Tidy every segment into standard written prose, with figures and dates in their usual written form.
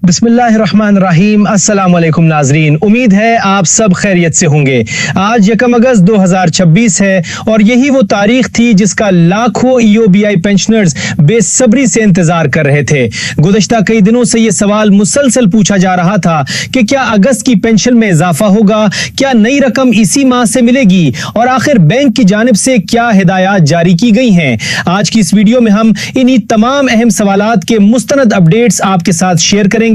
बिस्मिल्लाहिर्रहमानिर्रहीम। अस्सलाम वालेकुम नाजरीन, उम्मीद है आप सब खैरियत से होंगे। आज 1 अगस्त 2026 है और यही वो तारीख थी जिसका लाखों EOBI पेंशनर्स बेसब्री से इंतजार कर रहे थे। गुज़श्ता कई दिनों से ये सवाल मुसलसल पूछा जा रहा था कि क्या अगस्त की पेंशन में इजाफा होगा, क्या नई रकम इसी माह से मिलेगी और आखिर बैंक की जानिब से क्या हिदायत जारी की गई हैं। आज की इस वीडियो में हम इन्हीं तमाम अहम सवालात के मुस्तनद अपडेट्स आपके साथ शेयर करेंगे,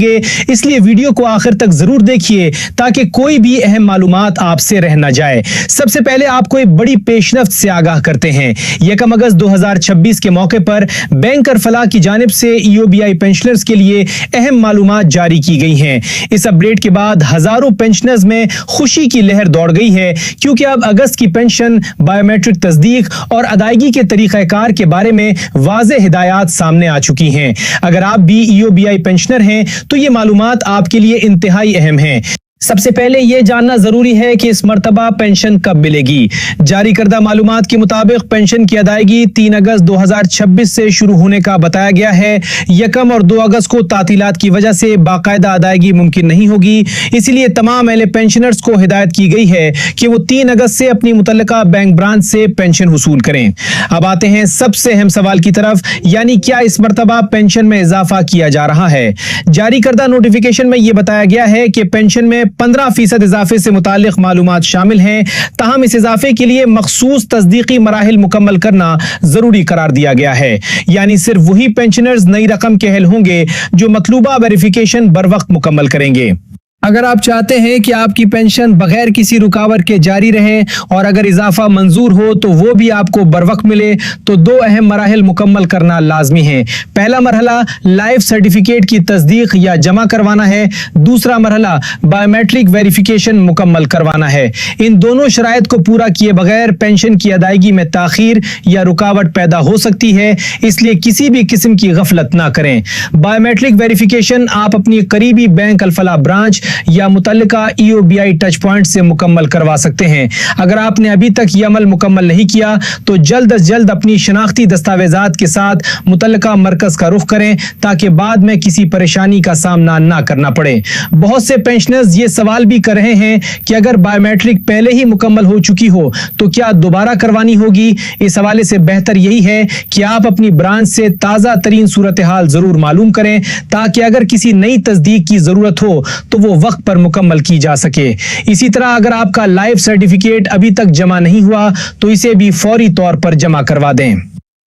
इसलिए वीडियो को आखिर तक जरूर देखिए ताकि कोई भी अहम मालूमात आपसे रह न जाए। सबसे पहले आपको एक बड़ी पेशरफ्त से आगाह करते हैं। 1 अगस्त 2026 के मौके पर बैंक और फलाह की जानिब से EOBI पेंशनर्स के लिए अहम मालूमात जारी की गई हैं। इस अपडेट के बाद हजारों पेंशनर्स में खुशी की लहर दौड़ गई है, क्योंकि अब अगस्त की पेंशन बायोमेट्रिक तस्दीक और अदायगी के तरीक़ाकार के बारे में वाज़ेह हिदायत सामने आ चुकी हैं। अगर आप भी EOBI पेंशनर हैं तो ये मालूमात आपके लिए इंतहाई अहम है। सबसे पहले ये जानना जरूरी है कि इस मर्तबा पेंशन कब मिलेगी। जारी करदा मालूमात के मुताबिक पेंशन की अदायगी 3 अगस्त 2026 से शुरू होने का बताया गया है। 1 और 2 अगस्त को तातीलात की वजह से बाकायदा अदायगी मुमकिन नहीं होगी, इसलिए तमाम अहले पेंशनर्स को हिदायत की गई है कि वो 3 अगस्त से अपनी मुतल्लिका बैंक ब्रांच से पेंशन वसूल करें। अब आते हैं सबसे अहम सवाल की तरफ, यानी क्या इस मर्तबा पेंशन में इजाफा किया जा रहा है। जारी करदा नोटिफिकेशन में यह बताया गया है कि पेंशन में 15% इजाफे से मुतालिक मालूमात शामिल हैं, ताहम इस इजाफे के लिए मखसूस तस्दीकी मराहिल मुकम्मल करना जरूरी करार दिया गया है। यानी सिर्फ वही पेंशनर्स नई रकम के अहल होंगे जो मतलूबा वेरिफिकेशन बर वक्त मुकम्मल करेंगे। अगर आप चाहते हैं कि आपकी पेंशन बगैर किसी रुकावट के जारी रहे और अगर इजाफा मंजूर हो तो वो भी आपको बर वक्त मिले, तो 2 अहम मराहिल मुकम्मल करना लाजमी है। पहला मरहला लाइफ सर्टिफिकेट की तस्दीक या जमा करवाना है, दूसरा मरहला बायोमेट्रिक वेरिफिकेशन मुकम्मल करवाना है। इन दोनों शराइत को पूरा किए बगैर पेंशन की अदायगी में ताखीर या रुकावट पैदा हो सकती है, इसलिए किसी भी किस्म की गफलत ना करें। बायोमेट्रिक वेरिफिकेशन आप अपनी करीबी बैंक अल-फलाह ब्रांच या मुतल्लिका EOBI टच पॉइंट से मुकम्मल करवा सकते हैं। अगर आपने अभी तक ये अमल मुकम्मल नहीं किया तो जल्द अज जल्द अपनी शनाख्ती दस्तावेजात के साथ मुतल्लिका मरकज का रुख करें, ताकि बाद में किसी परेशानी का सामना ना करना पड़े। बहुत से पेंशनर्स ये सवाल भी कर रहे हैं कि अगर बायोमेट्रिक पहले ही मुकम्मल हो चुकी हो तो क्या दोबारा करवानी होगी। इस हवाले से बेहतर यही है कि आप अपनी ब्रांच से ताज़ा तरीन सूरत हाल जरूर मालूम करें, ताकि अगर किसी नई तस्दीक की जरूरत हो तो वो वक्त पर मुकम्मल की जा सके। इसी तरह अगर आपका लाइफ सर्टिफिकेट अभी तक जमा नहीं हुआ तो इसे भी फौरी तौर पर जमा करवा दें।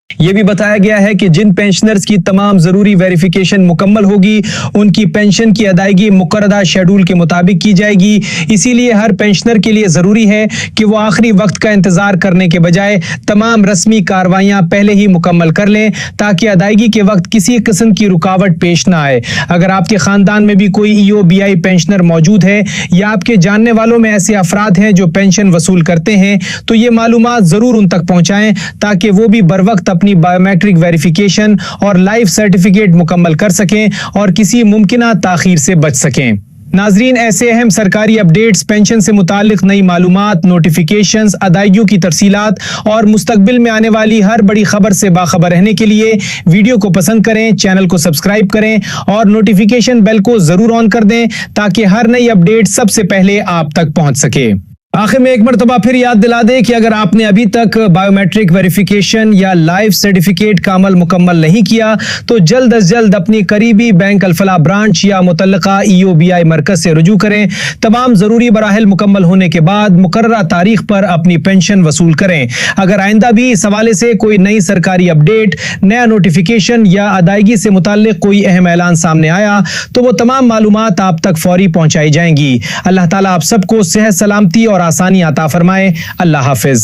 यह भी बताया गया है कि जिन पेंशनर्स की तमाम जरूरी वेरिफिकेशन मुकम्मल होगी उनकी पेंशन की अदायगी मुकर्रदा शेड्यूल के मुताबिक की जाएगी। इसीलिए हर पेंशनर के लिए जरूरी है कि वो आखिरी वक्त का इंतजार करने के बजाय तमाम रस्मी कार्रवाइयां पहले ही मुकम्मल कर लें, ताकि अदायगी के वक्त किसी किस्म की रुकावट पेश ना आए। अगर आपके खानदान में भी कोई EOBI पेंशनर मौजूद है या आपके जानने वालों में ऐसे अफराद हैं जो पेंशन वसूल करते हैं, तो ये मालूमात जरूर उन तक पहुंचाएं, ताकि वो भी बर वक्त अपनी बायोमेट्रिक वेरिफिकेशन और लाइफ सर्टिफिकेट मुकम्मल कर सकें और किसी मुमकिना ताखीर से बच सकें। नाजरीन, ऐसे अहम सरकारी अपडेट्स, पेंशन से मुतालिक नई मालूमात, नोटिफिकेशंस, अदायगियों की तफसीलात और मुस्तकबिल में आने वाली हर बड़ी खबर से बाखबर रहने के लिए वीडियो को पसंद करें, चैनल को सब्सक्राइब करें और नोटिफिकेशन बेल को जरूर ऑन कर दें, ताकि हर नई अपडेट सबसे पहले आप तक पहुंच सके। आखिर में एक मरतबा फिर याद दिला दें कि अगर आपने अभी तक बायोमेट्रिक वेरिफिकेशन या लाइफ सर्टिफिकेट का अमल मुकम्मल नहीं किया तो जल्द अज जल्द अपनी करीबी बैंक अल-फलाह ब्रांच या मुतल्लिका EOBI मरकज से रुजू करें। तमाम जरूरी मराहिल मुकम्मल होने के बाद मुकर्ररा तारीख पर अपनी पेंशन वसूल करें। अगर आइंदा भी इस हवाले से कोई नई सरकारी अपडेट, नया नोटिफिकेशन या अदायगी से मुताल्लिक कोई अहम ऐलान सामने आया तो वो तमाम मालूमात आप तक फौरी पहुंचाई जाएंगी। अल्लाह ताला आप सबको सेहत, सलामती और आसानी अता फरमाए। अल्लाह हाफिज।